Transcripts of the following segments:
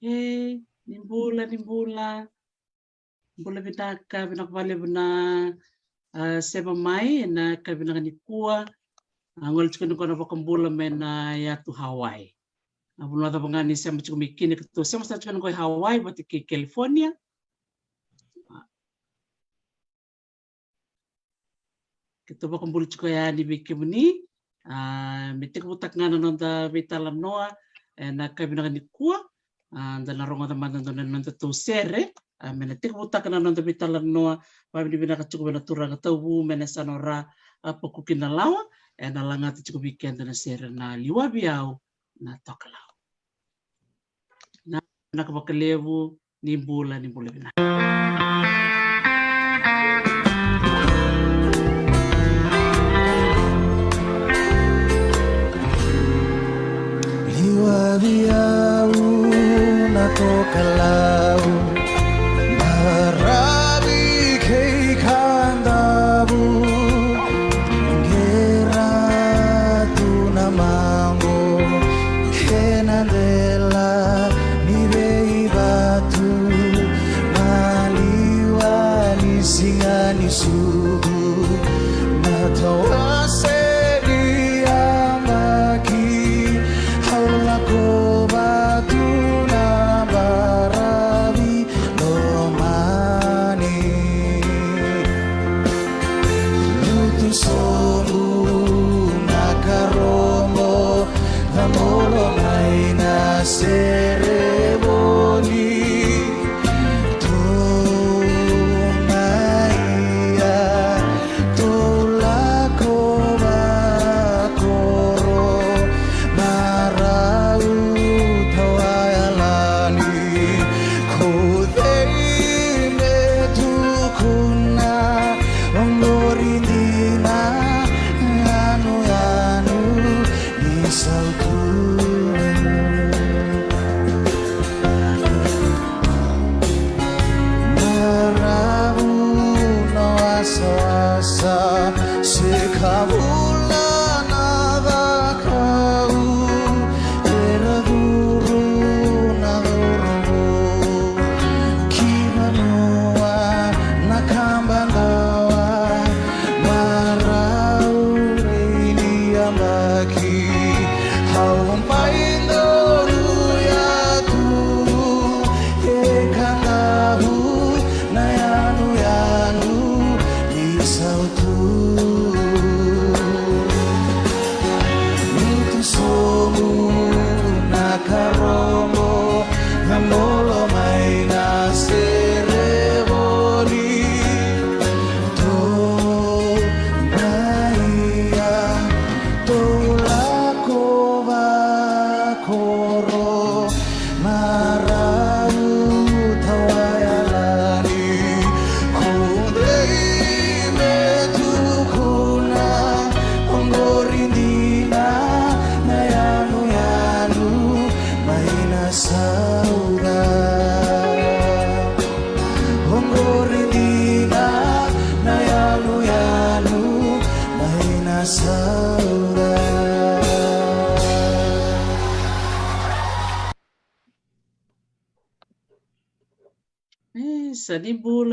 nimbula binaka binakvale bina sema mai na kabinaka nikua ngol chukuni kona bakambula mena ya tu Hawaii. Abuna ta bangani sema chukumikini ketu sema sa chukuni ko Hawaii bati ke California. Ketu bakambula chukoya ni bikimuni mitik butak ngana nonda vitala noa na kabinaka nikua dan naronga teman teman nonda tu sere mena tik butak na nonda vitala noa pabdi binaka chukubena turanga tabu mena sanora pokukina lawa na langati cukup weekend na sere na liwa biau na tokalau na nakabakalevu nimbula bina liwa biau na tokalau marabi kei kandabu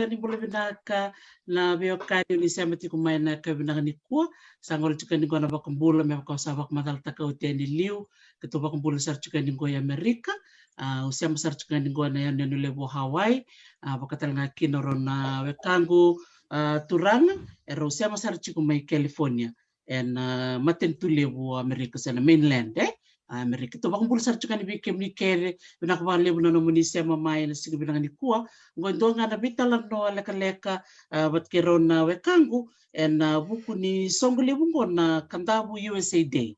Nimbula binaka na beokani ni sema tiku mai na kabinaka nikua sangol chuka ni gona bakambula me ko sabak matal taka uteni liu ketu bakambula sar chuka ni go Amerika usiama sar chuka ni gona ya nenu lebo Hawaii bakatal ngaki norona wekangu turanga ero usiama sar chuka mai California en maten tu lebo Amerika sana mainland Amerika to bakambula sar chuka ni bikem ni kere binak ba lebo no muni sema mai na sigu binaka nikua ngondonga na bitala no leka bat kerona wekangu en buku ni songole bungo na kandabu USA Day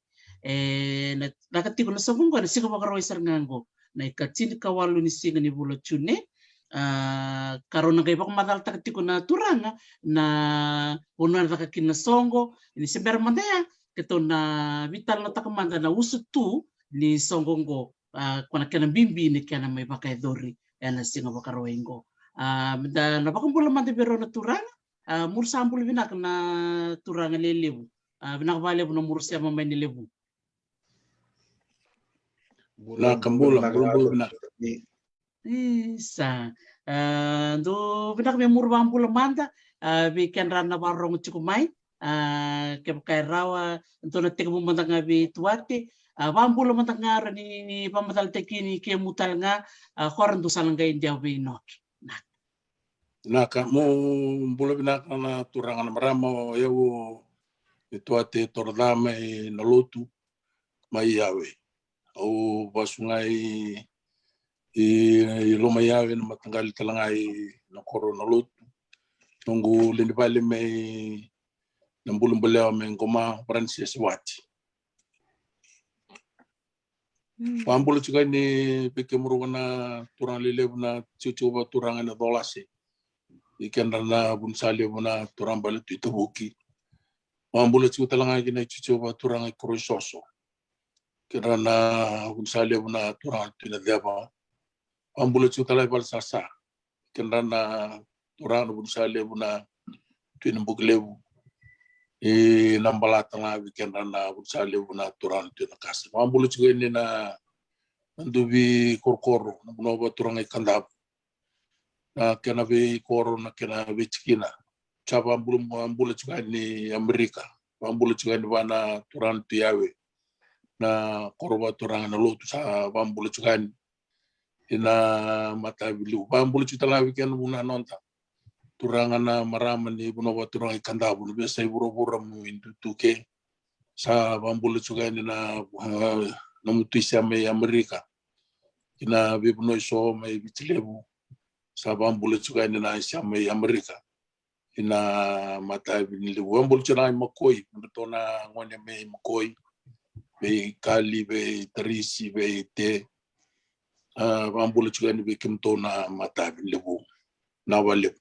na nakatiko na songo na sigo bakaro isar ngango na ikatini kawalu ni singa ni bula chune karona kay bak madal takatiko na turanga na una takakina songo ni sember mandaya keto na vital na takamanda na usutu ni songo ngo kwana kana bimbi ni kana may bakay dori na singa bakaro ingo da napakambula mande bero na turanga mursambul binak na turanga lelebu binak vale na mursia mamay ni lebu na kambula bulbul binak Isa. Do binak me murwang pula manda weekend rana warong cukumai ke kai rawa untuk na tek mumanda ngabi tuate wambula manda ngara ni pamatal tekini ke mutal nga khoran do salanga india we not. Naka mo bula binaka na turangan maramo eu tuate tordama na lotu mai yawe. Au basungai i loma yawe na matanggali talangai na koro na lotu. Nungu lindipali mai na mbulumbuleo mai ngoma Francis Wati. Pambulu juga ni peke murugana turang lilebu na cucuba turangan na dolase. Ikan rana bunsali buna turang balik itu buki. Pambulu juga talangai kena cucuba turang kroisoso. Kerana bunsali buna turang itu na deba. Pambulu juga talai bal sasa. Kerana turang bunsali buna itu na buklebu. Nambala tanga weekend rana bunsali buna turang itu na kasih. Pambulu juga ini na nandubi korkoro na bunoba turang ikandab. Na kena be koro na kena be cikina. Capa ambula juga ni Amerika. Ambula juga ni wana turang tiawe. Na koroba turang na lotu sa ambula juga ni. Ina mata bilu. Ambula juga la weekend buna nonta. Turang na marama ni bunoba turang ikandabu. Biasa iburo-buro mu indu tuke. Sa ambula juga ni na mutuisa me Amerika. Ina be buno iso me bitilebu. Sabang bulan juga ini na sama Amerika. Ina mata bini lebu. Ambul cina makoi. Betona ngone me makoi. Be kali, be terisi, be te. Ambul juga ini be kemtona mata bini lebu. Nawalib.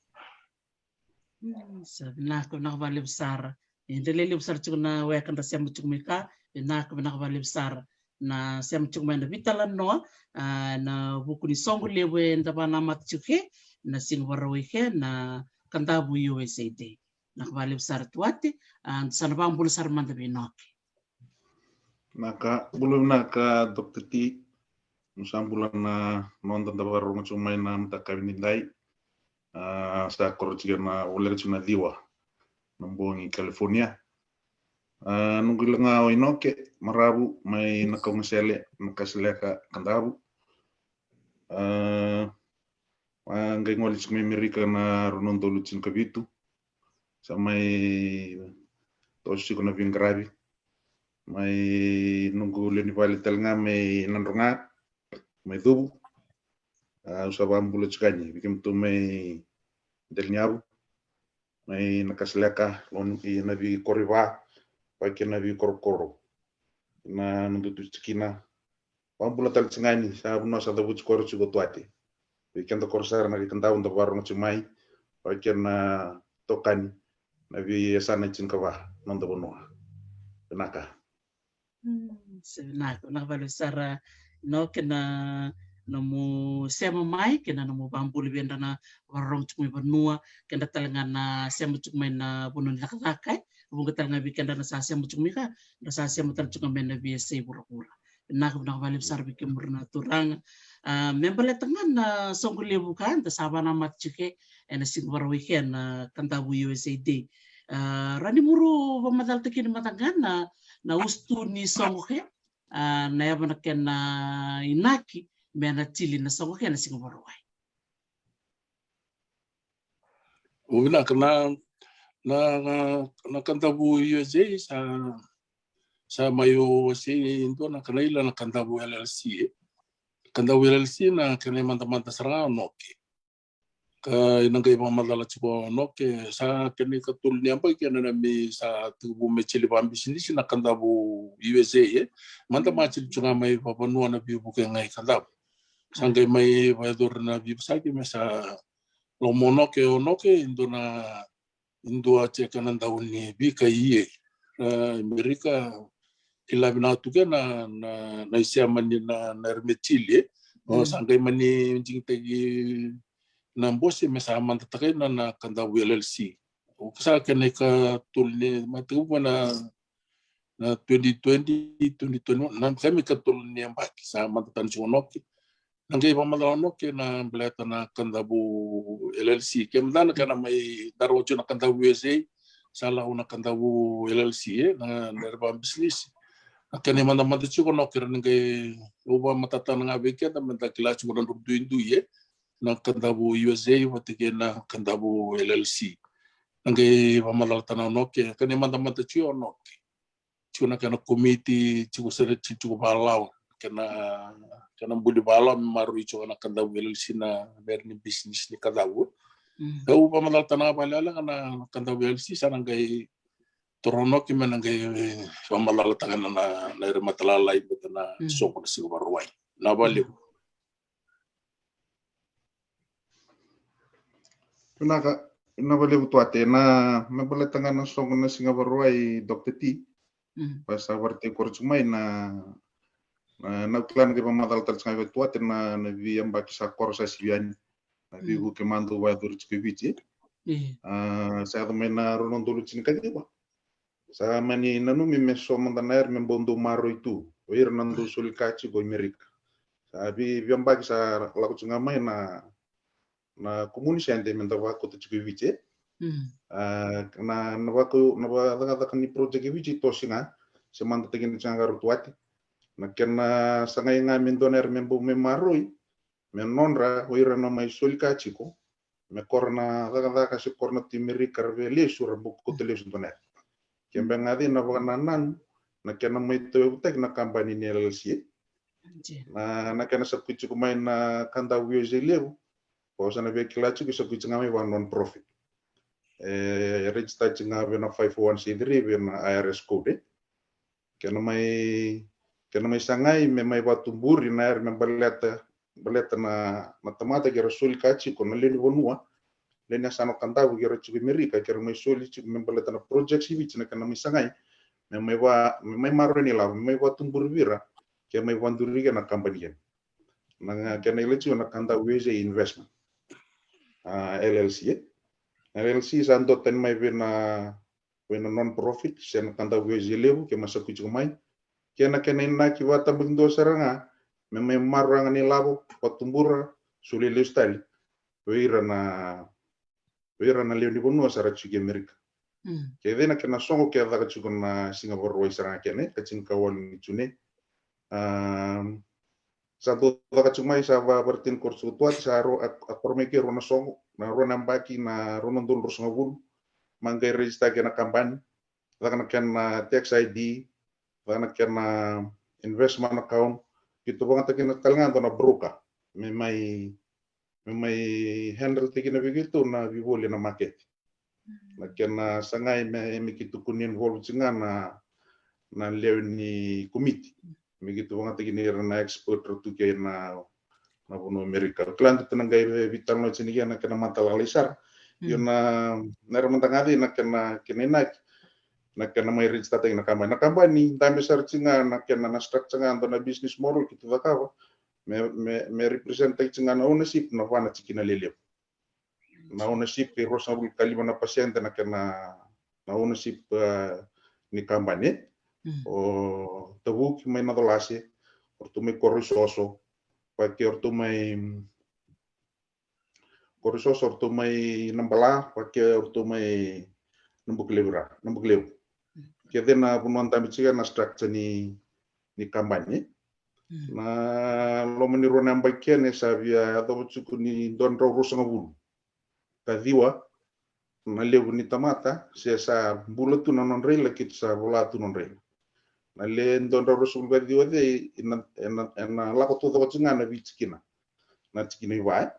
Nak nawalib sar. Ini lelib sar juga na wekan rasya mucuk meka. Nak nawalib sar. Na sem cuk main vitalan no na buku ni songu lewe ndaba na matchuke na sing warwe na kandabu USAID na kvalib sar tuate and sanabang bulu sar manda binoke naka bulu naka Dr. T musang bulan na nonton da baru macam main na mtakabini dai sa korjiga na uler chuna diwa nambongi California. Nunggu lenga inoke marabu mai nakongasele nakaseleka kandabu. Ngai ngoli sumi Amerika na ronondo lucin kabitu. Samai tosi kuna vingrabi. Mai nunggu leni vale telnga mai nandronga mai dubu. Usabam bulu cikani bikim tu mai delnyabu. Mai nakaseleka lonki nabi koriba. Pakai nabi koro-koro na nundu cikina pambula tal cengani sa buno sa dabu koro juga tuate weekend to korsar na kanta unda baru ngcumai pakai na tokani nabi sana cinkawa nonda buno benaka sebenarnya nak balu sara no kena namu sema mai kena namu bambul benda na warong cumai benua kena talangana sema cumai na buno lakakai bunga talanga bikin dana sasya mucuk mika na sasya mutal cunga mena biasa pura-pura nak balip sar bikin murna turang membale tangan na songgule bukan ta sabana mat cuke ena sing war weekend na kantabu USAID rani muru pamatal tekin matangan na ustu ni songke na yabana ken na inaki mena cili na songke na sing war wai Ubina kena na kantabu USA sa mayo si into na kanila na kantabu LLC. Kantabu LLC na kena manta-manta sarang noke. Ka inang kay pamadala chipo noke sa kena katul niya pa kena nami sa tubu me chili pambi sini na kantabu USA manta-manta chunga may papanua na bibu kaya ngay kantabu. Sangkay may bayador na bibu sa kaya sa lomonoke o noke into na Indua ceka nanda uni bika iye Amerika kila binatu ke na isia mani na ermetili sangkai mani jing tegi na bosi mesa manta takai na kanda WLLC uksa kene ka tulni matu na 2020 2021 na kami ka tulni ambaki sa manta tan chonok Nangai pamadala ke na beleta na kandabu LLC. Kemdana kana may darwocho na kandabu USA, sala una kandabu LLC na nerba business. Kani manda chuko no kira nangai uba matata nga beke na menda kila chuko na rubdu na kandabu USA watike na kandabu LLC. Nangai pamadala tana no ke kani manda chuko no ke. Chuko na kana committee chuko sere chuko balau kana budi bala maru icho na kandabu LLC na berni business ni kandabu. Kau pamadal tanah balala kana kandabu LLC sana ngai torono ki menangai pamadal tangan na rematala lai betana soko na sigo baruai. Na baliu. Na baliu tuate na mabala tangan na soko na singa baruai Dr. T. Pasal berarti korcumai na klan ke pamadal tercengai tuate na vi ambaki sa korsa sian na vi ku kemandu wa dur chkevici sa mena ronon dulu cin kadiwa sa mani nanu mi meso mandanair membondo maro itu oir nandu sulikaci go Amerika sa vi ambaki sa laku cengamai na komunis ande mentawa ko chkevici na waku na wa ni project vici tosinga semanta tegin cengaru tuate na kena sangai nga mendoner membo memaroi menonra oira na mai sulka chiko me korna daga kasi korna timiri karveli sur buku television toner kembe ngadi na bananan na kena mai to tek na kampani ni LLC na kena sapu chiko mai na kanda wiyo leu po sana be kilachu ki sapu chingami one non profit register chingabe na 501c3 be na IRS code kena mai sangai me mai watu buri na er me baleta na matamata gera sul kachi ko na leni bonua leni asano kantabu gera chuki Amerika gera mai suli chuki me baleta na project hivi na kana mai sangai me mai maro ni la mai watu buri vira ke mai wanduri na company na kena lechu na kanta weze investment LLC santo ten mai vena non profit sen kanta weze lewu ke masaku chuki mai kena ina ki wata bindo seranga me maranga ni labo patumbura suli listali weira na leo ni bonua sara chuki Amerika ke dena kena songo ke daga chuki na Singapore roi seranga kene kacin kawal ni chune satu daga chuki mai sa va bertin kursu tuat sa ro akormeke ro na songo na ro nambaki na ro nondul ro songabul mangkai register kena kampanye daga kena tax ID karena kena investment account itu banget kena kalangan na broker memai handle tikina begitu na bibole na market na kena sangai me kitu kunin involve singa na leo ni committee begitu banget kini na expert tu ke na bono Amerika klan tenangai vital no sini na kena matal alisar yuna nermentangadi na kena na kena mai register na kampani tambe searchinga na kena na structure nga na business model kitu dakawa me represent tinga na ownership na wana cikina lele na ownership ke rosabul kalima na pasyente na kena na ownership ni kampani o tabu ki mai na dolase ortu mai korisoso pa ke ortu mai nambala pa ke ortu mai nambuklebu kede na punuan tambi na structure ni kampanye na lo meniru namba kene sabia atau cukup ni don ro sangabul kadiwa na lebu ni tamata sa bulatu na non rela kit sa bulatu non rela na le don ro sul kadiwa de na la ko to na bichkina na cikini wa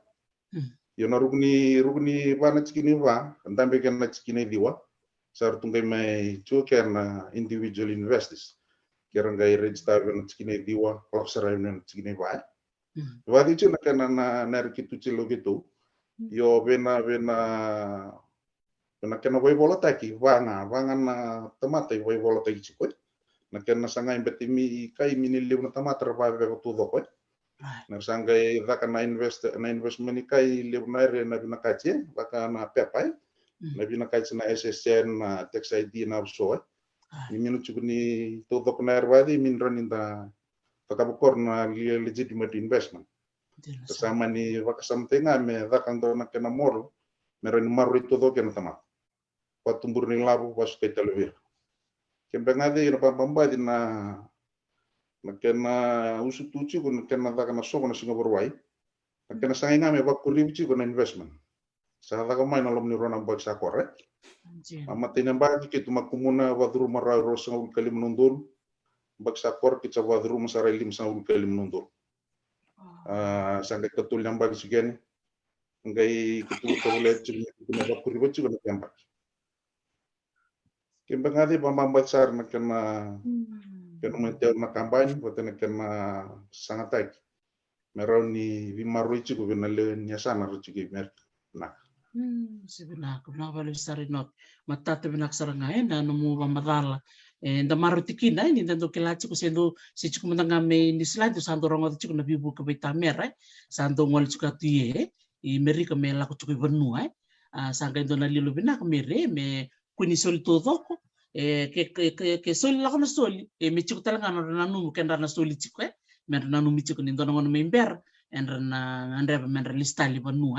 yo na rugni ba na cikini wa ndambe ken na cikini diwa sar tunggai mai cuker na individual investors kira ngai register na cikini diwa klosera na cikini wa wadi cu na kana na kitu cilo gitu yo bena kana boy bola taki wanga na tamata boy bola taki cikoi na kana sangai betimi kai mini liu na tamata ba be to do ko na sangai daka na investment kai liu na re na bina kache baka na pepai na bina kache na SSN na tax ID na so ni minu cukuni to do na wadi min raninda takabukor na legitimate investment Kasama ni wakasamtenga me dakando na kena moro. Meron maru itu do kena tamat. Patumbur ni labu pas kita lebih. Kembangade ina pambamba di na kena usutuci kun kena dakana soko na Singapore wai. Kena sanginga me bakuribici kun investment. Sahaja kamay na lom ni Ronald Bagsa correct. Amatin ang bagi kita makumuna wadru mararo sa ul kalim nundul. Bagsa kor kita wadru masaralim sa ul kalim nundul. Sangka ketul yang bagi sekian. Ngai ketul kabulet juga bakuribici kun kembang. Kembang adi pambambat sar na kena menjauh na kampanye buat na kena sangat baik. Meron ni vimaru itu ko binalen niya sana ro juga mer. Nah. Sebenarnya kenapa lebih sarinot mata tebenak sarangai na numu pamadala nda marutiki na ini nda kelaci ko sendo si cukup mentangame ini slide santo rongo cukup na bibu ke betamera santo ngol cukup tie I meri ke mela ko cukup benu sangka itu na lilu bina ke mere me kuni sol todo ke sol la kono sol me cukup talanga na nanu ken na sol cukup mer nanu mi cukup ndo ngono member na andre member listali benu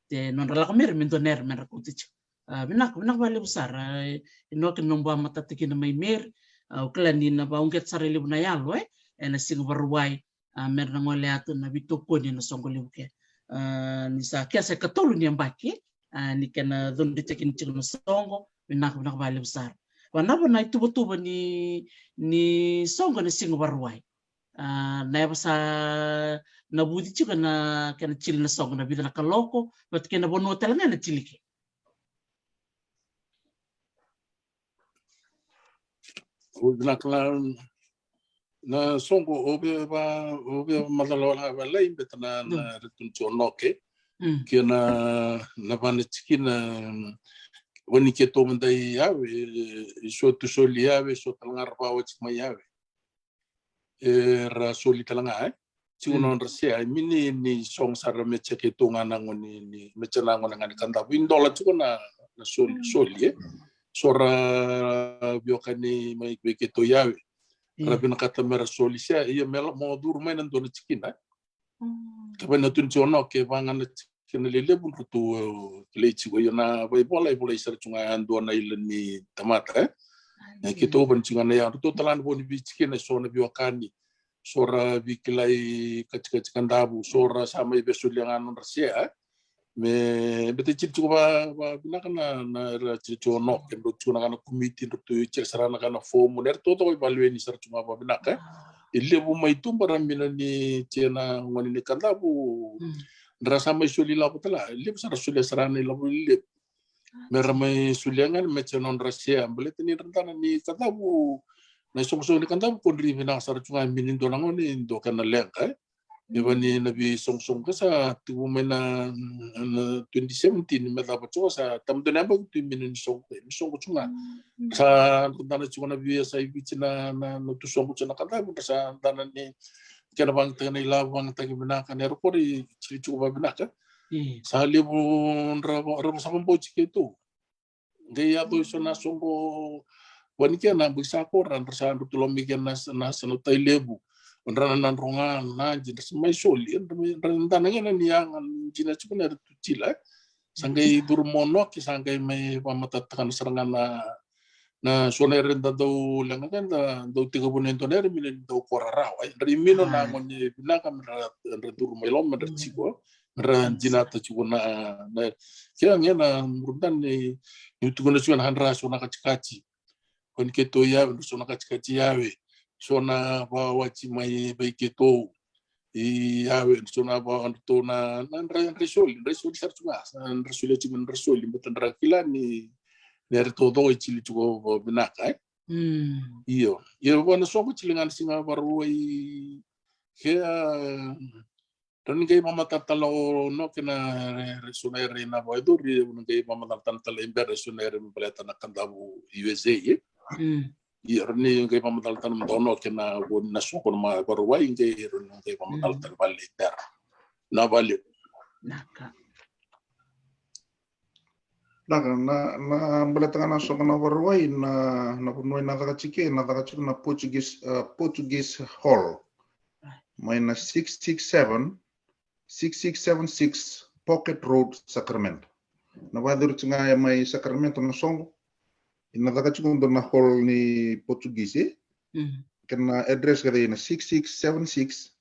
te non rala kamer mentoner mer kuticho binak bale besar ino ken nomba mata tiki na may mer klani na ba ungket sarili na yalo na sing barwai mer na ngole ato na bitoko ni na songoli uke ni sa kya sa katulu ni ambaki ni ken don ditekin chig na songo binak bale besar wana ba na tubo ni songo na sing barwai na basa na budi juga na kena cili na song na bida na kaloko bat kena bono hotel na cili ke na songo obe madalo ba lai betana na retun chonoke kena na bana chikina wani ke to mandai yawe so tu solia we so tangar pa wach mayawe ra soli talanga Sigunon rasia mini ni song sara mecha ke tonga nangoni ni mecha nangona ngani kanda windola chukona na soli sora biokani mai ke to yawe rabina kata mera soli sia ia mela mo dur mai nan dona chikina kabana tun chono ke bangan kena lele bun tu lechi go yana bai bola isar chunga andona ilani tamata ke to ban chunga ya to talan boni bi chikina sona biokani sora bikilai kacik-kacikan dabu sora samai besuliangan rasia me bete cip cuba bina kana na cip no ken do cuna kana komiti do tu cir sarana kana fomu ner to balwe ni sar cuma bina ka ille bu mai tum barambina ni cena ngoni ni kandabu rasa mai sulila putala ille sar sulia sarana labu ille meramai suliangan me cenon rasia belet ni rentana ni kandabu na song-song ni kanta pondri bina sar cunga minin do nangoni do kana lengka Ibani nabi song-song ka sa tubo may na 2017 may dapat cunga sa tamdo na ba tu minin song ko cunga sa kanta na cunga nabi sa ibici na tusong ko cunga kanta sa tanan ni kaya bang taga na ilawang taga binaka ni aeroport cili cunga ba binaka sa libon ramo sa kampo chike ito gaya to iso na song ko wani kia na bisa koran tersa tulong bikin nas no lebu undran nan rongan na jenis mai soli undran tanangnya na niang jina cukup ada tucila sanggai durmono ki sanggai mai pamatatakan serangan na soner da do lengan kan do 30 toner milin do korara dari mino na monye binaka mera durmai lom mera ciko mera jina ta cukup na kia na murdan ni yutukuna cukup handra sona kaci kon keto ya sona kaci yawe sona bawa cimai baik itu yawe sona bawa to na resol sar cuma resol cuma resol betan rakila ni dari todo cili cukup benaka iyo wana soko cilingan singa baru kaya dan kay mama tatalo no kena resonere na ba itu kay mama tatalo ember resonere peleta na kandabu USA Irni kay pamataltan dono kena gon na soko ma barwai kay irni kay pamataltan baliter na balik naka na baletangan na soko na barwai na punoy na takachike na Portuguese Hall may na 667 6676 Pocket Road, Sacramento. Na wadur tsinga mai Sacramento na songo. Ina taka chikundo na hall ni Portuguese. Kena address kada na 6676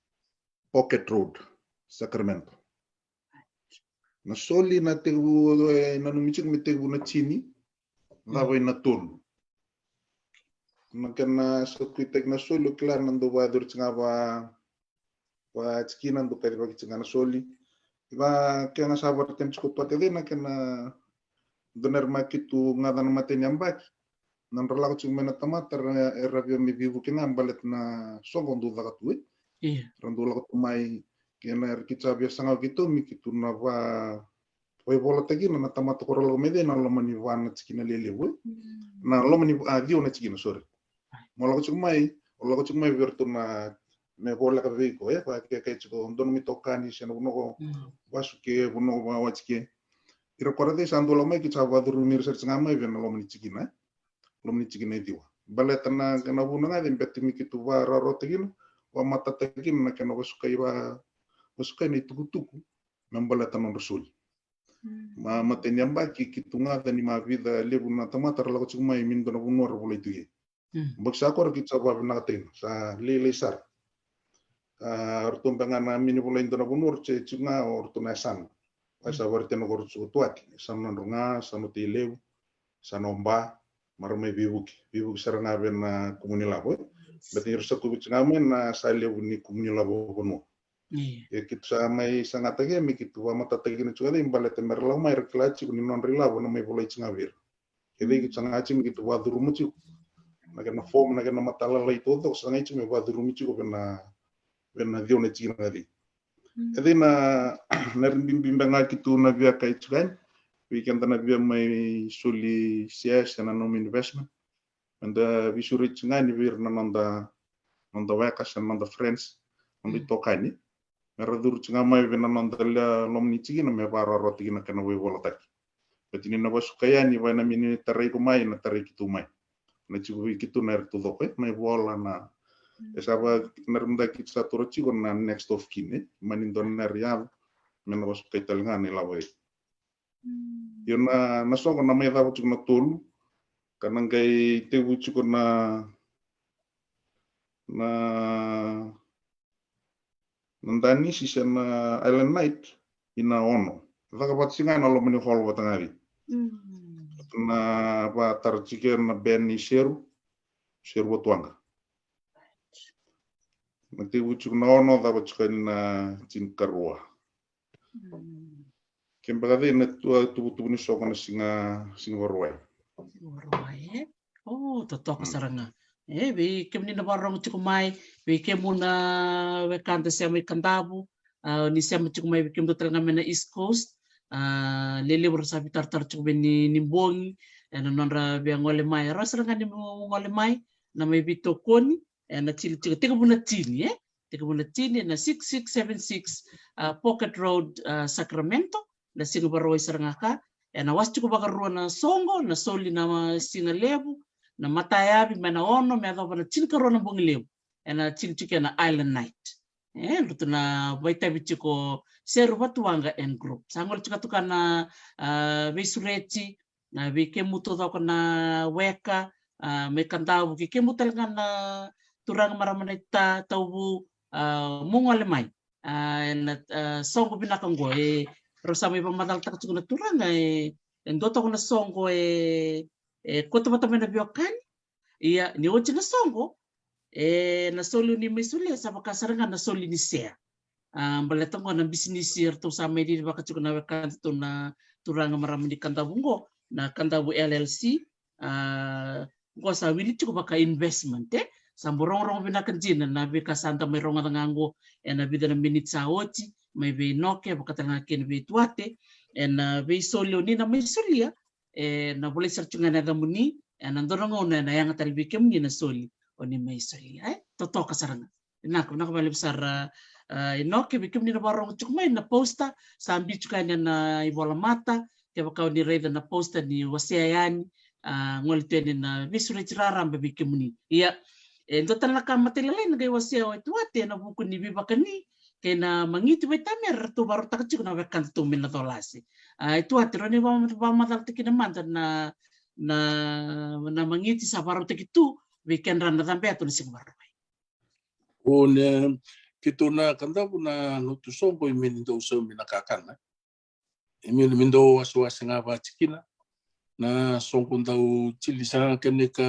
Pocket Road, Sacramento. Na soli na tegu na numichik mi tegu na chini. Laway na tulu. Makana sa kuitek na soli klar nando wadur tsinga wa chiki nando kari wa tsinga na soli. Iba kena sabar tem chiko pate na kena donar makitu ngadan mate nyambaki. Nan relako tsinga mena tamatar era via mi vivu kena balet na songo ndu vakatue. Randu lako tumai kena kita via sanga gitu mi kitu na Wai bola tagi na tamata korolo mede na lo mani wana chikina lele we na lo mani adio na chikina sorry mo lo chumai virtu na me bola ka veiko pa ke chiko don mi tokani seno no wasuke no wachike iro korade sando lo mai kita wadru mir ser ngama ve na lo mani chikina diwa baleta na kana buna na dem betti mi kitu wa raro tagino wa mata tagino na kana wasukai ni tukutuku membaleta no rasul Matanyambaki kitunga ni ma vida lebu na tamata la ko mai min dona bunor boleh tu ye. Baksa ko kita ba natin sa lele sar. Ortum bangana min boleh dona bunor che chunga ortuna san. Asa warte no gor tuati san runga sanuti lebu sanomba marme bibuki sarana ben komuni labo. Betir sa ku men na sa lebu ni komuni labo bono. Ya kita mai sangat lagi mi kitu wa mata tagi ni chugada imbalete merla mai reklachi ni non rilabo na mai boleh chingavir. Jadi kita sangat mi kitu wa durumu chu. Nagana form nagana matala lai todo sangat mi wa durumu chu bena dio na china ngadi. Jadi na bimbinga kitu na via kai chugan. Weekend na via mai suli CS na nom investment. Anda visuri chingani vir na nanda wakas na nanda friends. Nanda tokani. Meradur chinga mai vena nandala lomni chigina me bara roti na kana we volataki. Betini na basukaya ni wana mini tarai kumai na tarai kitu mai. Na chibu kitu na ertu dope mai vola na esaba narunda kitsa toro chigo na next of kin manindo na real mena basukay talanga ni lawe. Yun na sogo na mai dapat chigo na tulu kanang kay tebu chigo na nandani si na Island Night ina ono. Vakapat singa na lo mani hall watangari. Na pa tarchike na ben ni sheru watuanga. Nanti wucuk na ono dapat chika na cinkarua. Kembali na tubuh ni soko na singa warwai. Oh, totok saranga. Bi kemni na barong chukumai, bi kemuna we kanta siya kandabu, ni siya chukumai bi kemdo talaga na East Coast, lele bersabi tar chukumai ni nimbongi, nonra bi ngole mai, rasa nga ni ngole mai, na may bito koni, na chili teka muna chini, na 6676 Pocket Road, Sacramento, na singa baroy sarangaka, na was chukubakaruan na songo, na soli na singa lebu, na matayabi mana ono me ado na chili karona bongileu na chili chike na Island Night lutu na baita bichiko seru watuanga and group sangol chika tukana visureti na vike muto da kana weka me kandau vike muto na turang maramanita taubu mungole mai na songo binakango rosame pamadal takachuna turanga ndoto kuna songo kota matamena biokani iya ni ochi na songo na soli ni misuli sa bakasarangan na soli ni sea baletongo na business to sa medi bakachuko na kanto na turanga marami di kantabungo na kantabu LLC go sa wili chuko baka investment sa borong binakanjina na bika santa may ronga ngango na bida na minute sa ochi may be noke bakatanga ken be tuate na be soli ni na misulia na boleh sercungan ada muni nandorong ona na yang talbikem ni na soli oni may soli toto kasaranga nak balik besar inoke bikem ni na barong chukmay na posta sambi chukanya na ibola mata kaya kau ni reda na posta ni wasiayan ngoliten na visuri chiraram bikem ni iya ento tanaka matelelay na kay wasia itu ate na buku ni bibakani kena mangiti vai tamer tu baru tak cik na vekan tu min na tolasi. Itu atiro ni ba matal tiki na manta na mangiti sa baru tiki tu weekend ran na tampe atu nising baru. O ne kito na kanda na nutu songo imin do so mina kakana. Imin mindo waswas nga ba cikina na songo ndau chili sa keneka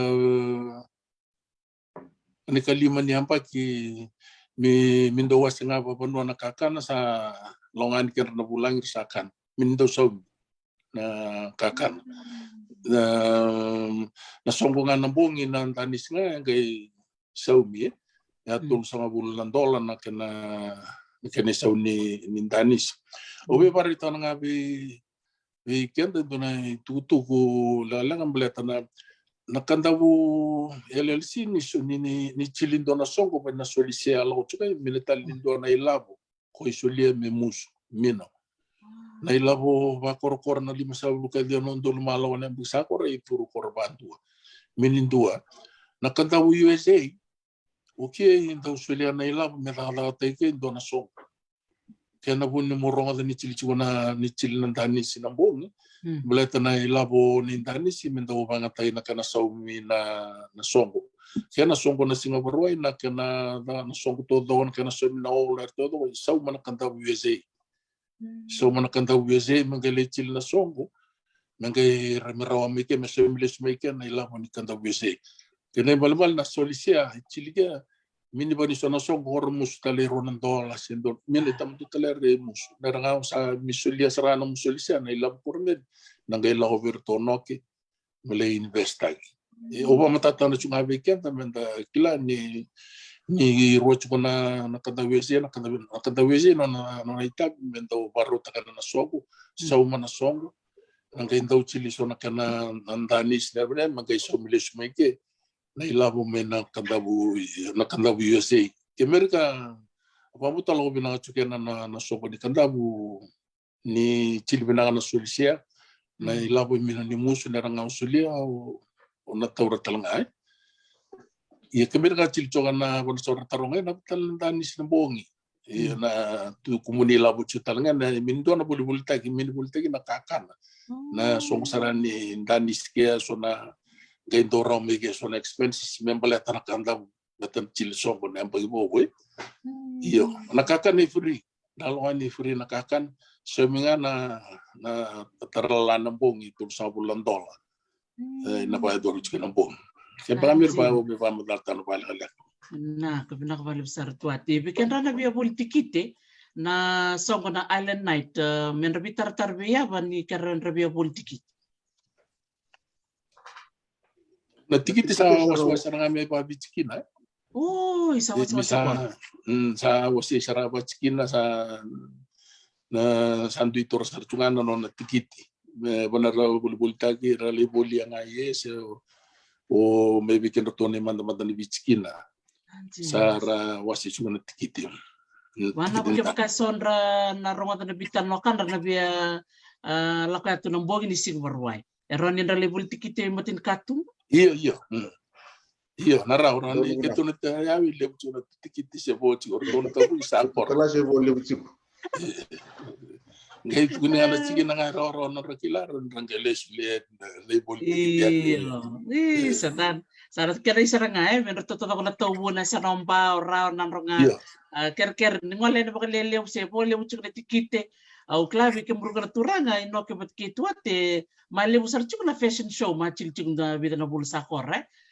lima ni ampa ki mindo was nga ba banua na kakana sa longan ker na bulang sakan mindo so na kakana na songo nga nambungi na tanis nga kay saumi ya tul sama bulan dolar na kena sau ni danis. Obe pari to nga bi kenda do na tutu ko lalang bleta na nakandabu LLC ni chilindo na songo pa na solisia alo chuka militar lindo na ilabo ko isolia me musu mina. Na ilabo ba korokor na 5 sabu ka dia non dol malo na bisa ko re turu korban tua. Minindua nakandabu USA okay, então Australia na ilabo me dala teke dona songo. Kena pun ni moronga ni cili na ni cili na danis na bong. Beleta na ilabo ni danis mendo bangatay na kana saumi na songo. Kena songo na Singapore na kena na songo todo na kena saumi na olar todo sau mana kanta USA. Sau mana kanta USA mangale cili na songo. Mangai ramirawa meke me saumi les meke na ilabo ni kanta USA. Kena balbal na solisia chiliga mini bani sona songo hormus tale ronan dola sendo mini tam tu tale remus naranga sa misulia sarana musulisia na ilam pormed nanga ila overto noki mele investag oba matata na chunga beken tamenda kila ni roch kona na kada wezi na itab mendo baru takana na songo sauma na songo nanga indau chili sona kana andanis nebne magai somiles meke na ilabo me na kandabu USA. Ke Amerika pamuta lo bina chukena na sopo ni kandabu ni chili bina na sulisia na ilabo me ni musu na ranga usulia o na taura talanga. Ia ke Amerika chili choga na bona sora taronga na talanda ni sinabongi. Na tu kumuni labo chutalanga na mindo na buli taki na kakana. Na songsarani danis ke sona kay dorang mege son expenses membala tanakanda betam chili songo na ambagi boy iyo nakakan ni free dalwan ni free nakakan seminga na terlalan nambong itu $10 na ba do chicken nambong kaya pamir ba obi pa madatan bala na kabina kabali besar tuati bikin rana biya politikite na songo na Island Night men rabi tar biya bani karon rabi politikite na tikiti sa waswas na may pabichikin ha. Oh, isa sa wasi saraba chikin na sa na sanduitor sa tungan na tikiti. Benar bul tagi rali boli ang ayes o may bikin rotone manda ni bichikin na. Sa wasi chungan na tikiti. Wana pake pakai sonra na ronga na bitan lokan na biya lakay to ng bogi ni Singapore. Eron yung rali bul tikiti matin katung. Iya, nara orang ni kita nak tahu lebu tu nak tikiti sebut orang tahu isangkor. Kalau saya boleh bujuk. Gaya tu ni anak cikin nangai orang rakilar orang geles lihat lebu tikiti. Iya, setan. Sarat kira isarang ay, menurut tu aku nak tahu na sa nomba orang nanronga. Ker ngole na bakalelew sebo lebu tu nak tikiti. Au klavi ke murugana turanga ino ke batkitu ate male usar chuk na fashion show ma chil chuk da vida na bul sakor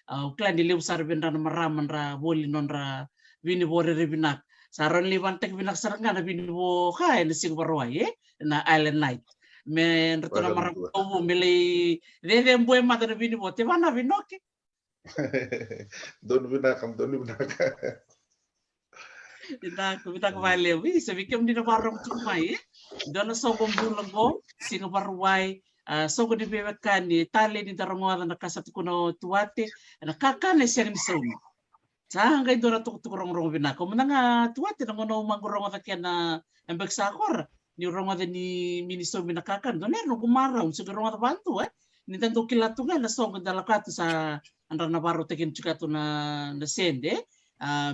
au klan di le usar ben ran maraman ra boli non ra vini bore rebinak saron liwan tek binak saranga na vini bo kai na sig barwai na Island Night men rutona maram ko mele de mboy mata na vini bo te wana vinoke don binak. Kita kembali wih sebikem di nabarong cumai dona sogom bulango Singapore sogo di bebekan ni tali di tarongoda na kasat kuno tuate na kakane siyang nisong sangay dona tukurong binako menanga tuate na ngono mangurong takya na embek sakor ni rongoda ni ministro binakakan dona no gumaraw siguro nga bantu ni tanto kilatungan na sogo dalakatu sa andra nabarro tekin chukatu na sende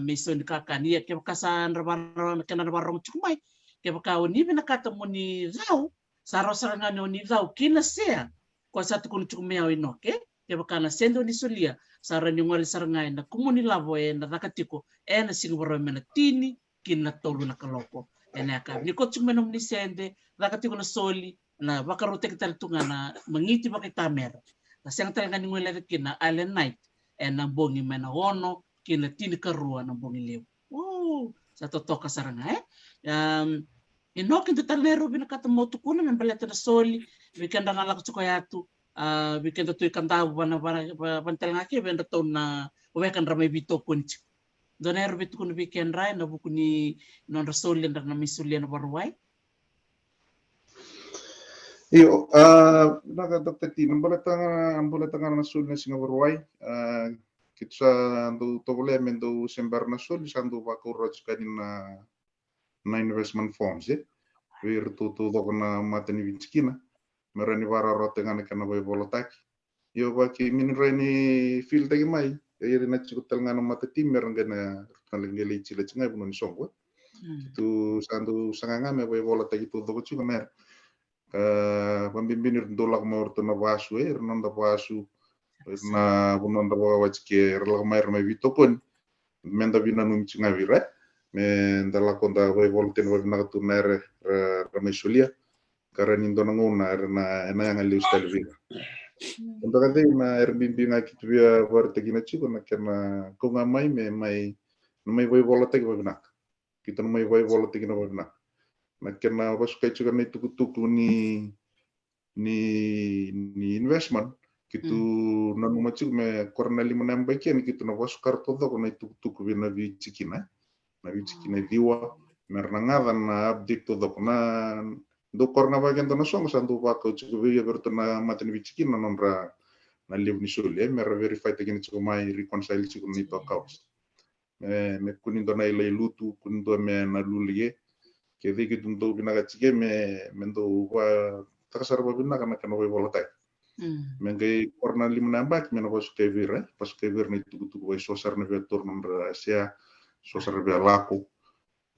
miso ni kakania ke kasan rabarong kana rabarong chumai ke ka oni bina kata moni zau saro sarangani oni zau kina sea ko satu kun chumai au inoke ke kana sendo ni solia sara ni ngol sarangai na kumuni lavo na rakatiko na singoro mena tini kina tolu na kaloko ena ka ni ko chumai no ni sende rakatiko na soli na bakarote kita tungana mangiti pakai kamera na siang talanga ni ngol kina island night na bongi mena ono kina tini karua na bongi leo. Sa totoka saranga inokin tu talero bina kata motu kuna men baleta na soli weekend ngala ko tsuko yatu weekend tu ikanda bana pantel ngake benda to na weekend ramai bito kunci. Donero bitu kun weekend rai na buku ni non soli na misuli na barwai. Iyo, naga Dr. T, nambalata nga na sul na singawarway, kito sa ando tokole mendo sembar na sul, sa ando wakurot kanin na investment funds, wir tutu doko na matani winskina, merani wara rote nga na bay volotaki. Iyo waki minray ni feel tagi may, iri na chikutal nga na matati, meron nga na nalingili chila chingay buno ni songwa. Kito sa ando sanga may bay volotaki tu doko chika mer. Pambimbinir dolak maurto na wasu renonda wasu na bunonda wachke relak mair mai vitopon menda bina num chinga vira me ndala konda way volten way na tu nere ramai sulia karani ndona ngona na nga lius talvina ndo kande na bimbinga kitubia warte gina chiko na kena konga mai me mai way volate gina kita mai way volate gina gina na kena wasukai juga na tuku ni investment kitu nanu macam me korna lima nambah kian kitu na wasukar todo kena tuku bina vicikina diwa mernanga na update todo kena do korna bagian to nasong santu pako cukup ya bertuna maten vicikina nonra na live ni sule mer verify tegin cukup mai reconcile cukup ni to accounts me kunin do na ilai lutu kunin do me na lulie kedi gitu untuk bina kacike mendo wa takasar babina kana kana way volatai mengai korna lim nambak mena was kevir pas kevir ni tugu way sosar na vetor nomra sia sosar be laku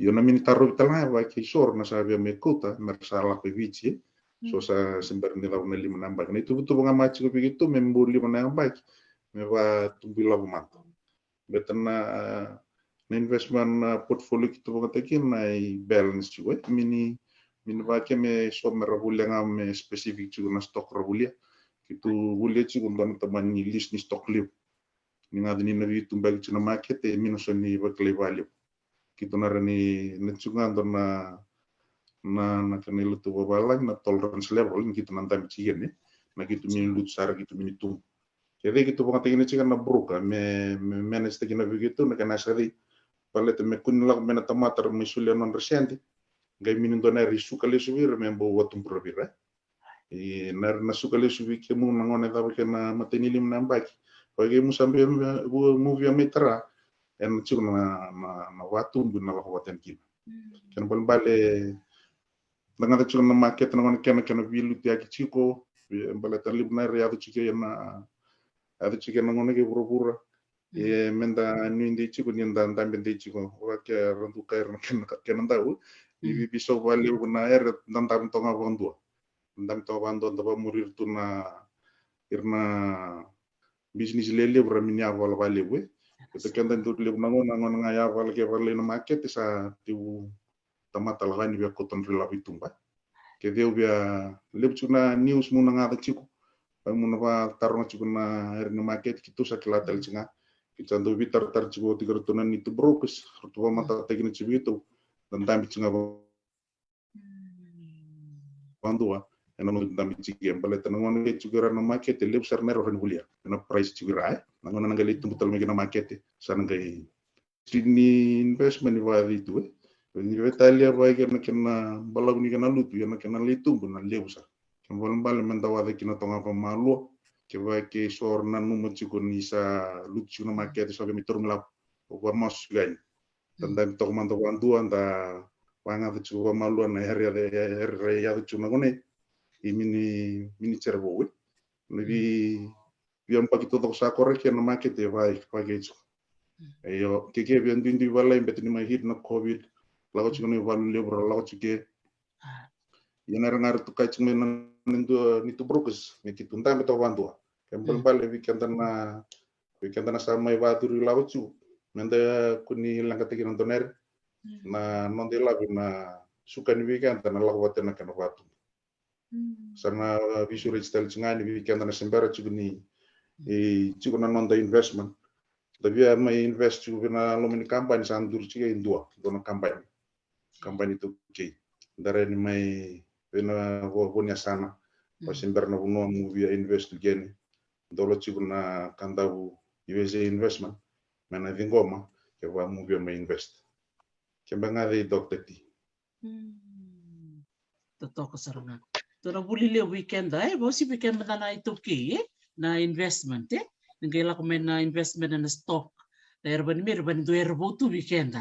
yo na mini taru talanga wa ki sor na sabe me kota mersa laku vici sosa sembar ni launa lim nambak ni tugu tugu ngamaci ko begitu membur lim nambak me wa tumbila bumanto betena investment portfolio kita bangatakin na balance juga mini wake me somer rabulia ngam spesifik juga na stock rabulia itu bulia juga dan teman ni list ni stock liu ni ngada ni nabi tumbagi cina market minus ni bakle value kita narani necunga na kanil tu babalang na tolerance level kita nantam cigen na gitu mini lut sar gitu mini tung jadi gitu bangatakin cikan na broka me manage tegina begitu na kana sari palete me kunilak mena tamatar misulia non resenti gai minin dona risuka le subir me bo watum probira nar na suka le subi ke mu ngone ta ke na mateni lim nambaki pagi mu sambil bu movie metra en cuk na watum bu na waten kin kan bal bale dengan ta cuk na market na ngone bilu ti aki chiko bale ta lim na ya chike na adu chike na ngone ke pura menda nuindi chico ni ndan tambe chico wake randu kair kenan tahu ibi biso vale una ndan tam tonga bandu ndam to bandu ndaba murir tuna irna bisnis lele bramini awal vale we to kenda ndur le nangon ngaya vale ke vale na market sa tiu tamata lagani be koton rila bitumba ke deu bia lepchuna news muna ngada chico muna ba tarno chico na irna market kitu sa kelata lichinga Kicando vitar tarjibo tiga tunan itu brokes, rutua mata tegin cibitu, dan tambi cinga bandua, eno tambi cigem, bale tanangon ke cigera na market, lep sarnero ren hulia, na price cigera, nangon na gali tumbutal megi na market, sana gai sini investment wadi itu, ni vetalia baik kena balau ni kena lutu, na kena litung pun na leusa, kembali balik mentawadi kena tonga pemalu. Kewa ke sor na numu cikun isa lucu na market soge mitur melap wa mas gain tanda to man to bantu anda wanga de cuba malu na her ya de cuna gone i mini cerbo lebi biam pagi to sa korek na market e vai pagi Ayo kike bian dindi wala imbet ni mahir na COVID. Lago chikon ni walu lebro lago chike. Yana rangar tu kai chikmen nitu brokus. Mikitun tame to wantua. Kembal bale weekend na sama iwaturi lago chu. Menda kuni langkati kinan toner. Na nonde lagu na suka ni weekend na lago watena kana watu. Sana visu register chingani weekend na sembara chukuni chukuna nonda investment. Tapi may invest juga na lomini kampanye sandur chiga indua dona kampanye itu ke dari ni may pena wonya sana pasimber na kuno movie invest gene dolo chiguna kandabu USA investment mana vingoma ke wa movie may invest kembanga de dokter ti Totoo saranga tora bulile weekend bosi weekend na itu ke na investment Nggak ko na investment na stock. Dahil ba ni do erbotu weekend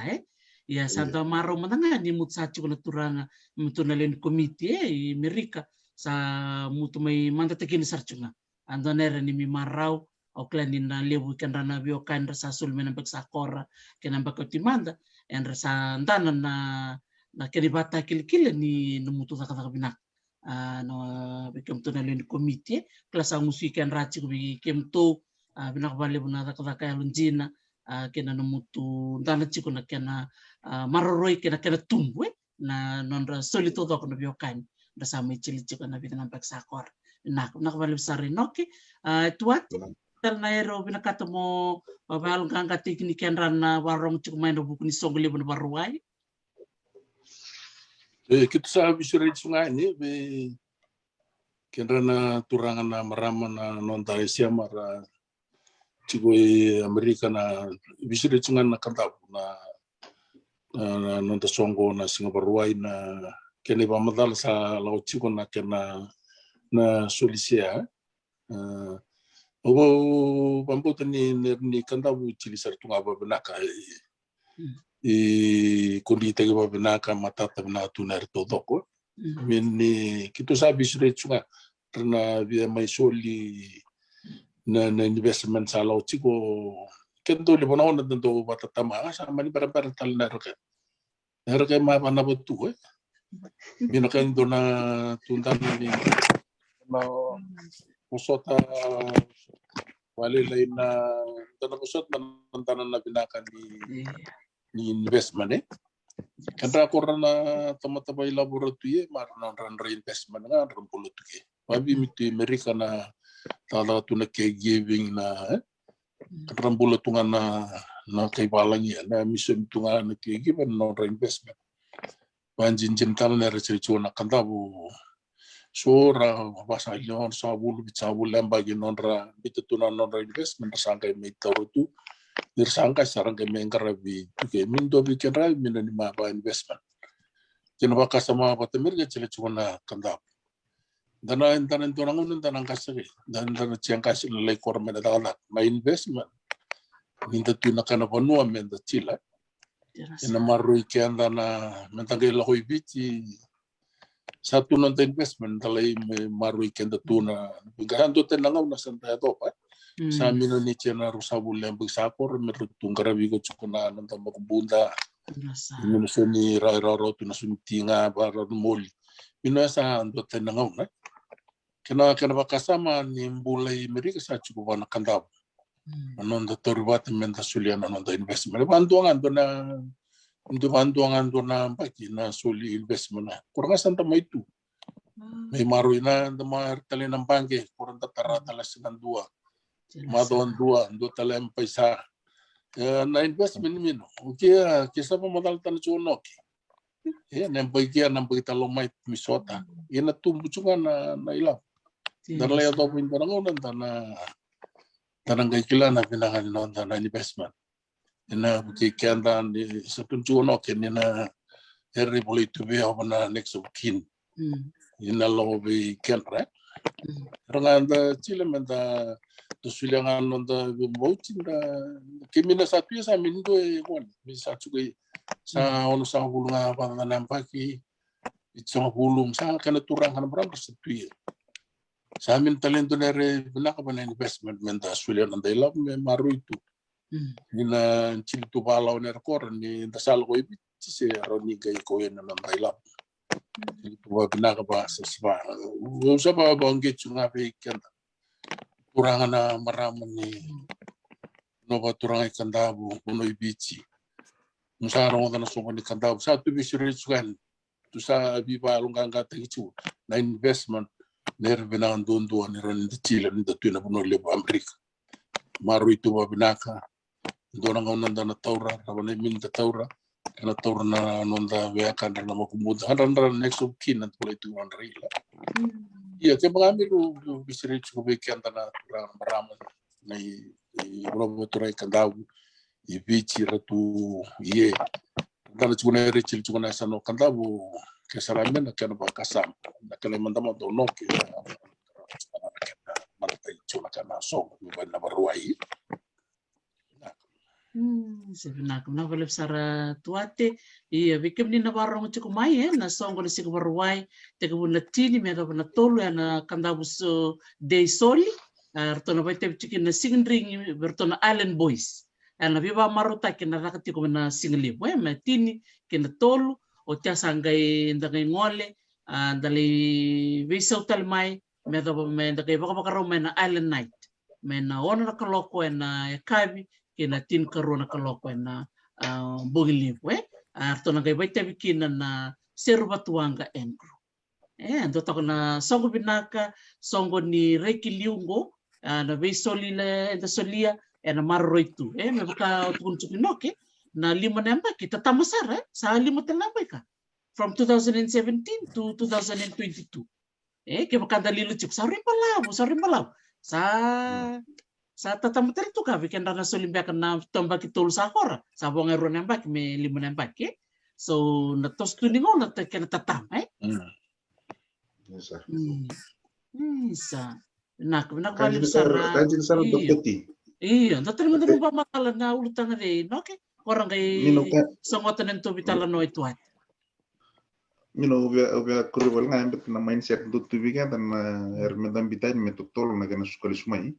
ya Santa Maro mananga ni mutsachu na turanga mutunalen committee Amerika sa mutu may mandatekin sarchunga. Andonera ni mi marau o klanin na lebu kan rana bio kan sa sulmen ng pagsakora kan ba ko timanda en sa andanan na kinibata kilkil ni numutu ta kabinak. No bikem tunalen committee klasa musikan rachi bikem to binakbali bunata kaya lunjina kena namutu dana chiko na kena maroroi kena tumbu na nondra solito do kono biokan da sama chili chiko na binang pagsakor nakbali sari noki tuat tal na ero binakato mo babal ganga teknik ran na warong chiko main buku ni songli bun baruai kita sabi sure chungani be kenrana turangan na marama na nonda siamara Cigoi Amerika na bisire chungan na kantapu na nonta songo na Singapore na kene pamadal sa lau chigo na kena na solisia obo pamputa ni kantapu chilisar tunga babenaka kundi tege babenaka matata na tunar todoko mini kito sa bisire chunga karena via mai soli na investment sa lau chico kento le bona ona tento batatama sa mani para tal na roke ma pana botu bino kan dona tundan ni na usota wale lain na dona usot tantan na binakan ni investment Kanda korana tama-tama laboratory marana ran investment nga ran pulutuke. Wabi miti Amerika na tala tu na caregiving na ran pulutungan na kaibalang yan na mission tunga na caregiving na ran investment. Panjin tal na research na kanda bu sora basa yon sa bulu bitsabu lembagi nonra bitutunan nonra investment sangkai mitarutu dirsangka sarang ke mengkarabi tuke mindo bikin rai minani mapa investment kena baka sama patemir ke cile cuna kandap dana intanan turangun intanan kasih dan dana ciang kasih lelai korban ada ma investment minta tuna kana panua minta cila ina marui ke andana mentangkai lahoi bici satu nonton investment talai marui ke tuna bigaran tu tenangau nasanta topa sa mino ni chena rusabu lembang sakor merutung karabi ko chukuna nanta makubunda mino soni raro tu nasuni tinga bara moli mino sa ando tenangau na kena bakasama ni mbulai Amerika sa chukuba na kandab anonda torbat menta suliana anonda investment bantuangan dona pagi na suli investment na kurang santa mai tu may maru ina ndama talenang bangke kurang tatara talasinan dua madon dua talem paisa na investment mino ukia kisa pa modal tan chunok nempai talomai misota ina tumbu chunga na ilang dan laya to pin parangon tanang kailan na pinangan non tan investment ina buki kanda ni satun chunok ina eri politu be na next of kin ina lo be kenra ranganda chilementa tusuliangan nonda bautin da kimina satu ya samin do kon bisa juga sa ono sa bulunga pa nampaki itsa bulung sa kana turang kana berang satu ya samin talento nere benaka bana investment menta sulian nda ilap me maru itu Nina chiltu balau nerkor ni dasal ko ibi se roni gai ko ena na bailap. Tua binaka ba sesba. Usa ba bangge chunga be kenda. Turangana maraman ni nova turangai kandabu kuno ibici. Musa rongo kana sopa ni kandabu sa tu bisuri chukan. Tu sa biba lungang kata ichu na investment ner binang dundu ni ron di Chile ni datu na puno lebo Amerika. Maru itu ba binaka. Dona ngonda na taura, rabane minta taura. Kana taura na nonda wea kandra na makumuda. Handra next of kin at pula itu andra ila. Iya, kaya mga amiru bisiri chuko beki antana turang maraman na ulobo turai kandabu. Ibici ratu iye. Dana chuko na rechil chuko na sano kandabu. Kesalamen na kaya na bakasam. Na kaya mandama do no kaya. Manatay chuko na kaya na song. Mubay na baruay. Sebenarnya na valep sara tuate iya bikem ni na barong cukup mai na songo na siku baruai te ko na tini me na tolu na kandabu so dei soli artona vai te chicken na singring bertona Island Boys na viva maruta ke na rakati ko na singli we me tini ke na tolu o tia sangai ndangai ngole dali visau tal mai me da me ndangai bakaro me na Island Night me na ona ka loko na kabi kena tin karona kaloko na bogili we artona kai baita bikina na serva tuanga engro ando to na songo binaka songo ni reki liungo na vesoli le da solia na marroitu me baka tukun tukinoke na lima namba kita tamasara sa lima telamba ka from 2017 to 2022 ke baka dalilu chip sorry palau sa tatamateri tu ka weekend na solimbia na tamba kitol sa hora sa bonga ro namba me lima namba ke so na tos tuningo na te kena tatam Yes, sir. Sa nak balik Kanjin sar dokter. Iya, dapat mo ba makala na ulutan na rin, okay? Orang kay songotan ng tubitala no ito at. Ubia kuribal nga ambet na mindset do tubigan tan hermedam bitain metotol na kana sukali sumai.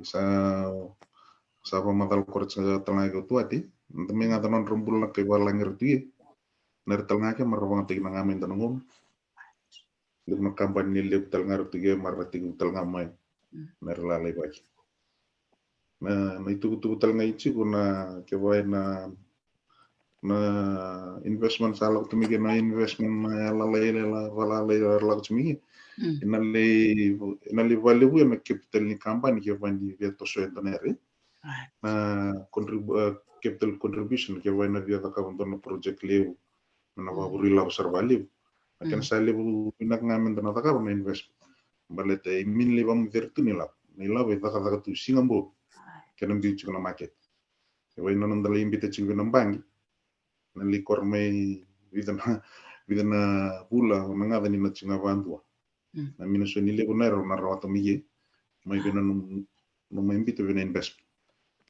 Sa pamatal korot sa talanga ko tuati, ndami nga tanon rumbul na kay walangir tuye. Nertal nga ke marwang tig na ngamin tanongom. Lug na kampanya nilip talngar tuye marratig talnga may. Nerlalay ba. Na itu talnga ichi kuna keway na investment salak tumigin na investment na lalay tumigin. Inali value na capital ni company ke vandi via to so entonere na capital contribution ke vay na via ka na project lew na baburi la observalib akan sa lew pinak ngamen na taka na invest balete min lebam vertu nila we taka tu singambo kenam bi na market ke vay na ndala imbita chingwe ng bangi na likor may vidana bula na nga ni na chinga bandua na minus ni le kunero na rato miye may bina no may imbito bina investment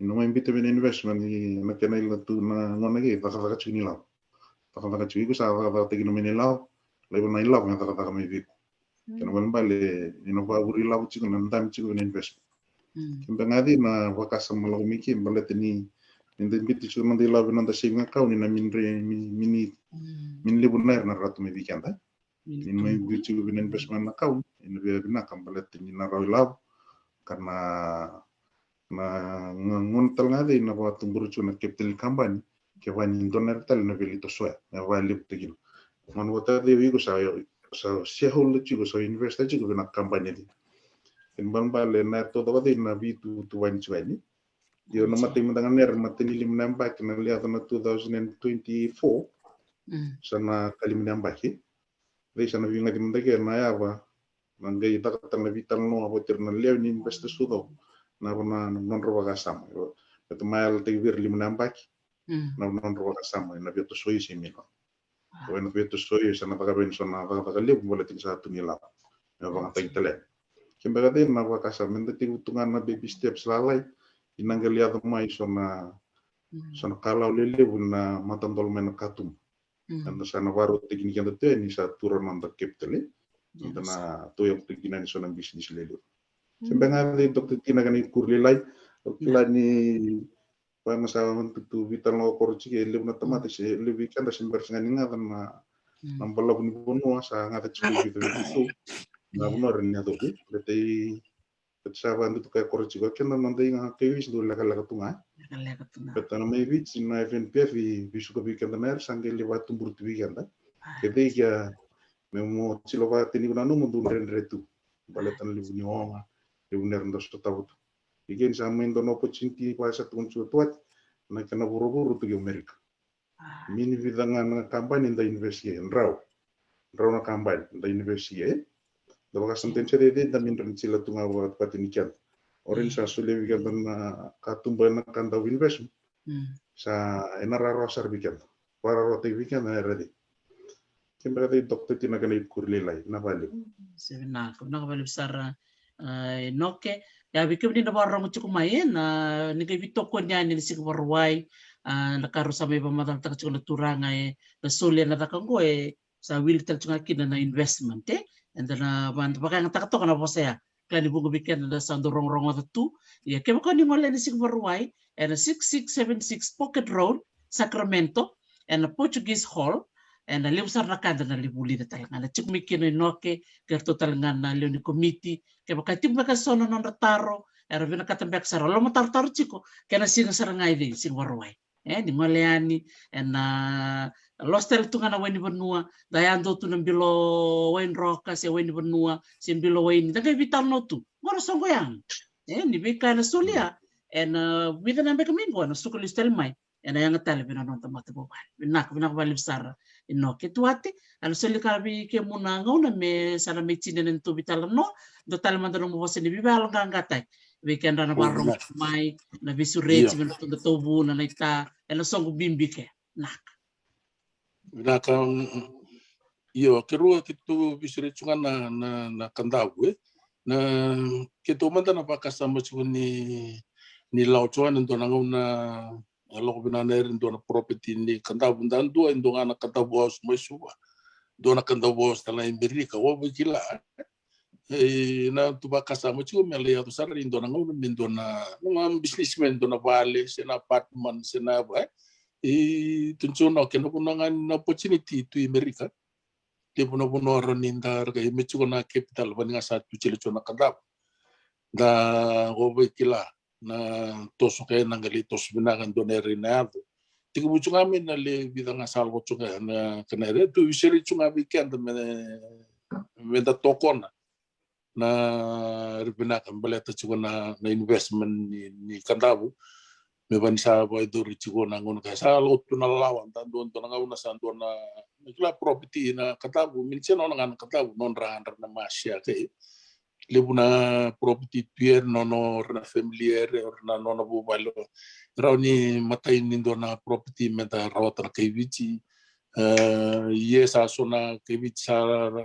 no may imbito bina investment ni na kanay la tu na ngona ge taka chini law taka chini ko sa taka tigi no minilaw lebo na ilaw na taka may vip kana wan bale ino ba uri law chiko na ndam chiko bina investment kimba ngadi na wakasa malo miki bale tini ninde imbito chiko na ilaw na da saving account ni na min lebo na rato may vikanda in may bicu bin investment account in bina kambalet ni na raw karena ngontal nga din na tumburu na capital company ke wani donar tal na velito soya na value tigil man wata de wigo sa shareholder chigo so investor chigo na company di in bang bale na to dawa din na bitu tu wani chwani yo na mating mandangan ner matini lim namba na lihat na 2024 sana kalim namba ki Risa na vinga dimandage na yava nangai takatan na vital no abotir na lew ni investe sudo na non roga sama et mail te vir lim nambaki na non roga sama na vieto soi simino bueno vieto soi sana taga ben sona taga lew bola ting satu nila na bang tagtele kimbaga din na wakasa mende ti utungan na baby steps lalai inanggal ya mai sona kalau lele na matandol men katum anda sana baru tigini kan tete ni sa turun nanda capital na to yung tigina ni sonang business lelo. Sembang ada dokter tina kan kurli lai Klani pamasawan tu vital no korci ke lebu na tamate se lebi kan rasim bersengan inga na nampala pun bonua sa ngata chiku gitu na bunor ni ato bi letei saban tu kai korci ko kan na ndai nga kewis do la kala tunga petana mai bi na FNPF vi suka bi kan na sange lewa tumbur tu kan da kete ya memo silova tini kuna no mundu retu baletan lebu ni oma lebu ner ndo tabut igen sama indo no opportunity pa sa tunchu tuat na kana buru-buru tu Amerika. Mini vidangan kampanye da investi raw na kampanye da investi da baka sentensi de da min ran sila tunga wa patinikan. Orin sa sule bigan na katumba na kanda invest sa enara rosar bigan. Para rote bigan na ready. Kimba de dokter tina kana kurle lai na bali. Sebenarnya kembali besar noke ya bikin di barang cukup main ni kay bitoko niya ni si Warway na karo sa may pamatang tak cukup naturang ay na sulia na takanggo sa will tak cukup kina na investment and then band pakai ang takato kana po saya klani bungo bikin na sa dorong-rong tu ya kaya ko ni wala ni si Warway and 6676 Pocket Road Sacramento and a Portuguese Hall and liusar na kada na libuli na talaga na chukmiki no inoke kerto talaga na leoni committee kaya makatib na kasono non rataro era vina katambek saro lo matar-taro chiko kaya na sino sarangai di sing warway di maleani and lostel tunga na weni benua dayando tu nambilo wen roka se weni benua sin bilo weni daga vital no tu ngoro songo yang ni bika na sulia and vida na beka mingo na sukulistel mai and yang tali bina non tamate boban bina balik besar no ke tuate al soli kalbi ke munanga na me sana me chine nento vital no do tal mandano mo se ni bibal ngata weekend na barong mai na visureti ben to tobu na naita ela songo bimbi ke nak Binakang iyo kerua kitu visureti chunga na kandawe na kitu manda na pakasama chuni ni lauchuan ndo na loko binaner ndo na property ni kandabu ndandu ndo na kandabu house maisuwa ndo na kandabu house tala Amerika wabu kila na tubaka sama chuo mele ya tusara ndo na ngau ndo na businessman ndo na vale sena apartment sena ba tuncho no kena punangan na opportunity tu Amerika te puno ron indar ga mechuko na capital baninga sa tu chile chona kandabu da wabu kila na toso kaya nangali toso binagan doneri na ato. Tiga bucu kami na le bidang asal bucu kaya na kenere tu iseri cunga weekend menda toko na binagan baleta cuka na investment ni kandabu me banisa boy duri cuka na ngon kaya sa lotu na lawan tanduan to na ngauna sanduan na kila property na kandabu minchen ona ngan kandabu non rahan na masya kaya lebuna property tuer nono na familiar or na nono bubalo rauni matai nindo na property meta rota na kevici yesa sona kevici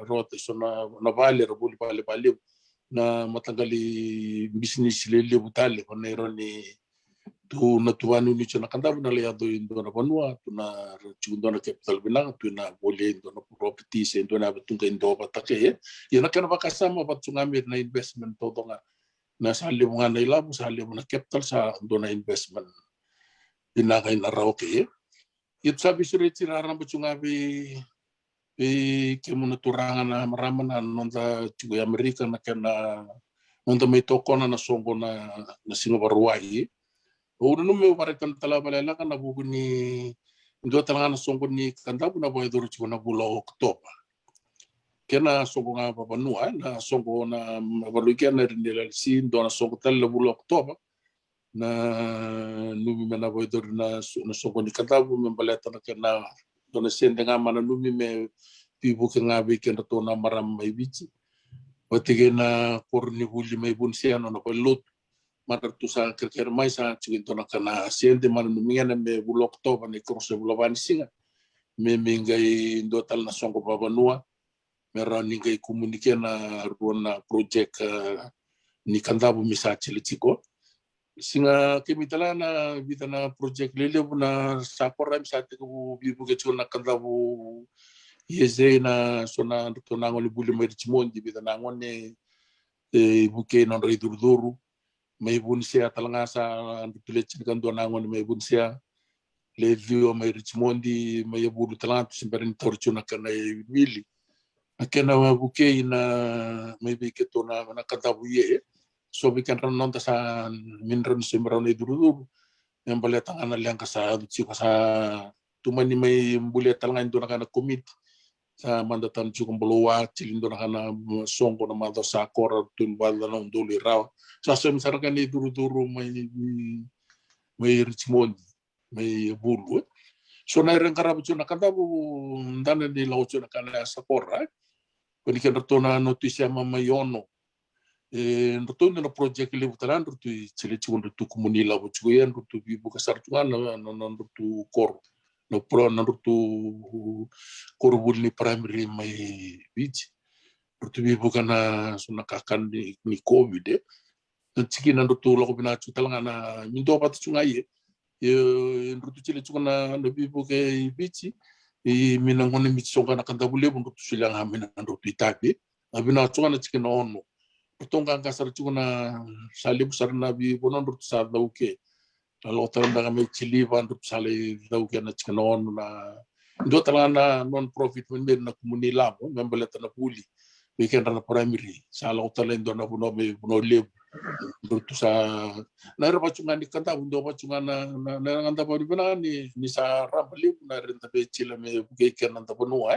rota sona na vale robuli vale vale na matagali business lele butale na roni tu na tuanu ni chana kandabu na leado indo na banua tu na chundo na capital binang tu na boleh indo na property se indo na betunga indo batake ya na kana bakasama batungami na investment todo nga na sali mga na ilabu sali mga capital sa indo na investment binagay na raw ke it sabi suri tirara batungami kemo na turangan na maraman na nonda chugo Amerika na kana nonda may toko na songo na singabarwai Udah nume maritan tala balela kan nabu ni ndo talanga na songo ni kandabu na boy duru chuna bulo Oktoba. Kena songo nga papanua na songo na baluikia na rindela si ndo na songo tala bulo Oktoba na numi na boy duru na songo ni kandabu membaleta na kena ndo na sende nga mana numi me pibu ke nga weekend to na maram mai bici. Watige na korni huli mai bunsia no na pelot matar tu sa kira mai sa cinto na kana siente man minga me bulok to ni cross bulovan singa me mingai dotal na songo babanua mera ningai komunike na ruana project ni kandabu misa chilichiko singa kemitala na bitana project lele buna sapora misa te ku bibu ke chona kandabu yeze na sona to nangoli buli mai chimondi bitana ngone buke non ridurduru may bunsia talanga sa tulechin kan donangon may bunsia le view may Richmondi may bulu talanga simperin torchuna kana wili akena mabuke na may biketo na katabuye so bikan ranon ta sa minron simron iduru yang baletang ana liang kasa chiko sa tumani may bulet talanga ndo na komit sa mandatan chukong buluwa chilindo na kana songko na mado sa kora tun balda na unduli raw sa semsarakan ni duru-duru may Richmond may bulu so na rin karabo chuna kanta bu ndana ni law chuna kana sa kora kuni kan rotona notisya mamayono rotona na project le butalan rotu chile chukon rotu komunila bu chuyen rotu bibu kasar chuna na rotu kor no pro na rutu korbuli primary may beach rutu bi bukana suna kakan ni covid tsiki na rutu lako bina chutalanga na mindo pat chungai rutu chile chukana no bi buke beach minangone mi chonga na kanda bule rutu silang hamina rutu itapi abina chukana tsiki no ono rutonga kasar chukana salibu sarna bi bonon rutu sa dauke lalu terang dengan cili bantu sale tahu kena cikanon na do talana non profit member na komunila mo member na puli weekend na primary sala utalen do na buno me buno leb do sa na ra pacungan di kanta bundo pacungan na nganta pa di bana ni sa rambali na renta be cila me weekend na buno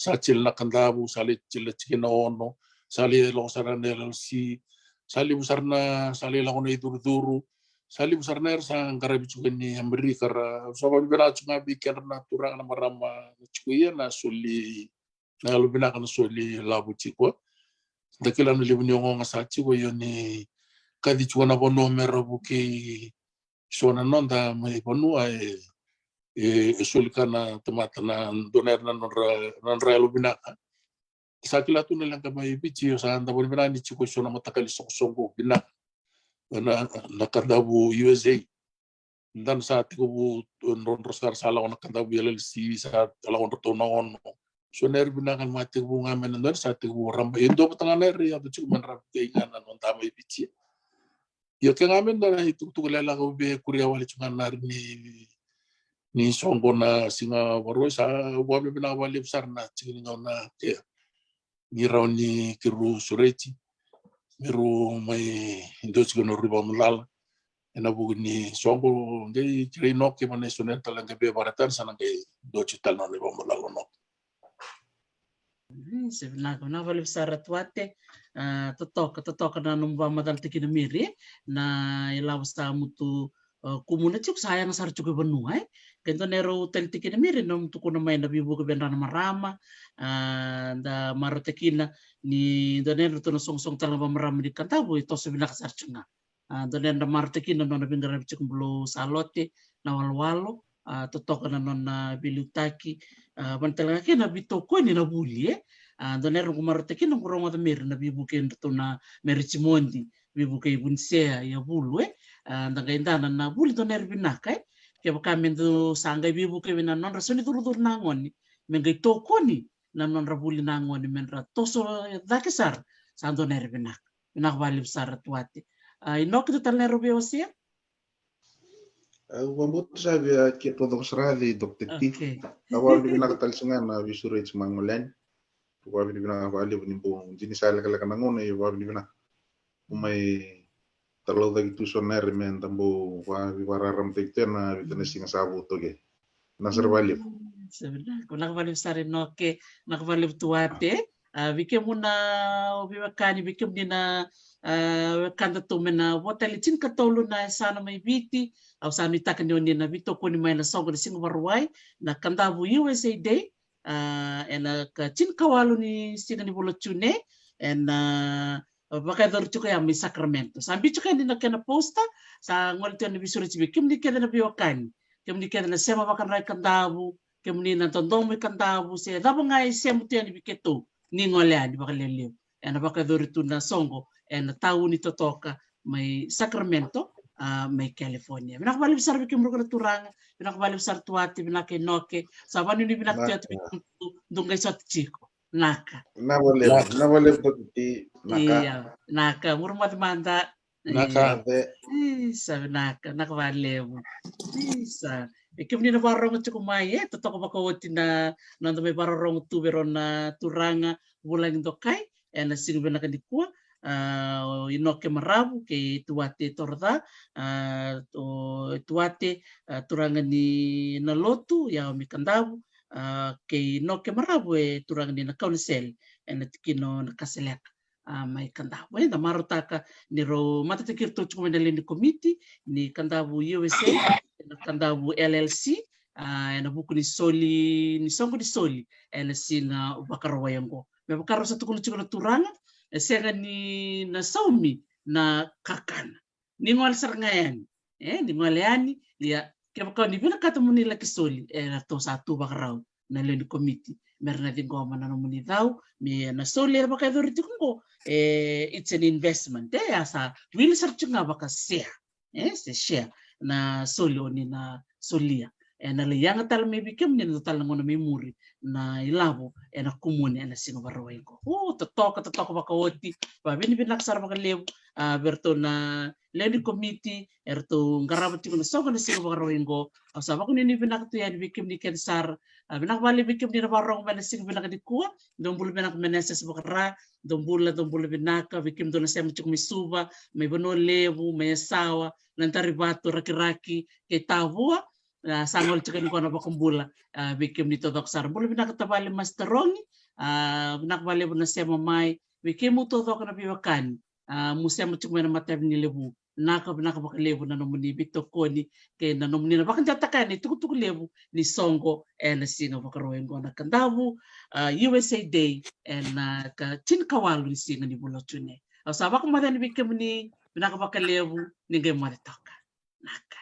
sa cil na kanta bu sale cila cikanon no sale lo sarane si sale busarna sale la kono iduru sali besar ner sang karabi juga ni amberi kara sobat bina cunga bikin na turang na marama cukuya na suli na lu bina kana suli labu cikwa dakila na libu nyongo ngasaci wo yoni kadi cuna bono merabuki sona nonda mai bono suli kana temata na doner na non lu bina sakila tu nalang kamay bici sa anda bon bina ni cikwa sona matakali songko bina na nakadabu USA dan saat itu nonrosar salah orang nakadabu LLC saat kalau orang tonon so ner binakan mati bunga menendar saat itu orang Indo petengah ner ya tu cuma menerap keinginan non bici ya kengamen dan itu tu kelela kau be kuria wali cuma nar ni songgona singa baru sa wabe bina wali besar na cingin ngona ya ngirau ni kiru sureci miru mai indus gono riba mulal ena bugni songo ngai kiri nokke mane sunen talang be baratan sana ngai do cital no riba mulal no sebenarnya na vale sarat wate totok na numba madal tikina miri na ilawsta mutu kumuna cuk sayang sar cukup benua kento nero hotel tikina miri nom tuku na main na bibu ke benrana marama da marotekina ni donen to no song tala marama di kantabu itu sebenarnya sar cunga donen da marotekina no na bingara cuk blo salote na walwalo totok na non bilutaki bantala ke na bitoko ni na buli donen ko marotekina ko rongo da mir na bibu ke to na Richmondi bibu ke bunsea ya bulu ndagaindana na buli to ner binaka ke bakamen do sangay bibu ke na non rasoni tur nangoni mengay tokoni na non rabuli nangoni menra toso dakisar sando ner binak bali besar tuati inok itu tal ner biosia wambut sabi ki produk serali dokter ti awal di binak tal sungan na bisure mangulan wabin di binak bali bunimbung jenis ala kala kanangon ay wabin di binak umay terlalu lagi tu soner men tambo wararam tekterna bitene singa sabu toge nasar balik sebenarnya kuna balik sare noke nak balik tuate bike muna biwakani bike dina kanda to mena wotalitin katolu na sana mai biti au sana itakan yoni na bito ko ni mai na songo de singa warwai na kanda bu USA day ena ka cin kawalu ni singa ni bolo tune ena baka dor chuka ya mi Sacramento sambi chuka ni nakena posta sa ngolto ni bisuri chibi kim ni keda na biwakan kim ni keda na sema bakan rai kandabu kim ni na tondong mi kandabu se dabo ngai semu te ni biketo ni ngolea di baka leleu ena baka dor tu na songo ena tau ni totoka mai Sacramento mai California binak bali besar bikim ro turang binak bali besar tuati binak enoke sabani ni binak tuati bikim dungai sot chiko naka na boleh dokter naka iya naka murmat manda Naka. Isa naka valeu. Isa. E que menina barong te kumai to toko bakawoti na nando me barong tu berona turanga bulang dokai ena sing bena kadikua inoke marabu ke tuate torda to tuate turanga ni na lotu ya mi kandabu ke inoke marabu e turanga ni na council ena tikino na kaselek mai kandabu e da marotaka ni ro matatikir to chukumendele ni komiti ni kandabu USA na kandabu LLC na buku ni soli ni songo di soli ena singa bakaro wayango me bakaro sa tukulu chukula turanga senga ni na saumi na kakana ni ngol sarngayan ni ngoleani ya ke bakao ni bina kata muni la kisoli na to satu bakarau na le komiti merna di goma na muni dau me na soli ba ka doriti ko it's an investment asa will searching ba ka share se share na soli oni na solia na le yanga tal me bikem ni no tal ngono memori na ilabo na kumune na singo barroengo to toka ba kawoti ba bini binaksar ba kalew berto na leni committee erto ngarabati ko na sogo na singo barroengo asa ba ko ni binakto yan bikem ni kensar binakbali bikem ni na barrong ba na singo binakadikuwa dombul binak meneses bakara dombul binaka bikem do na sem chuk misuba may bono lebu may sawa nantaribato raki-raki ke tavua sangol chicken ko na bakumbula bikim nito doksar bulu binakatabali masterongi binakbali na sema mai bikim to dok na biwakan musema chukme na matab ni lebu naka bakalebu na nomuni bito koni ke na nomuni na bakan tatakani tukutuk lebu ni songo na singa bakaroengo na kandabu USA Day na ka chinkawalu ni singa ni bulo chune sabak madan bikim ni binakabakalebu ni game maritoka naka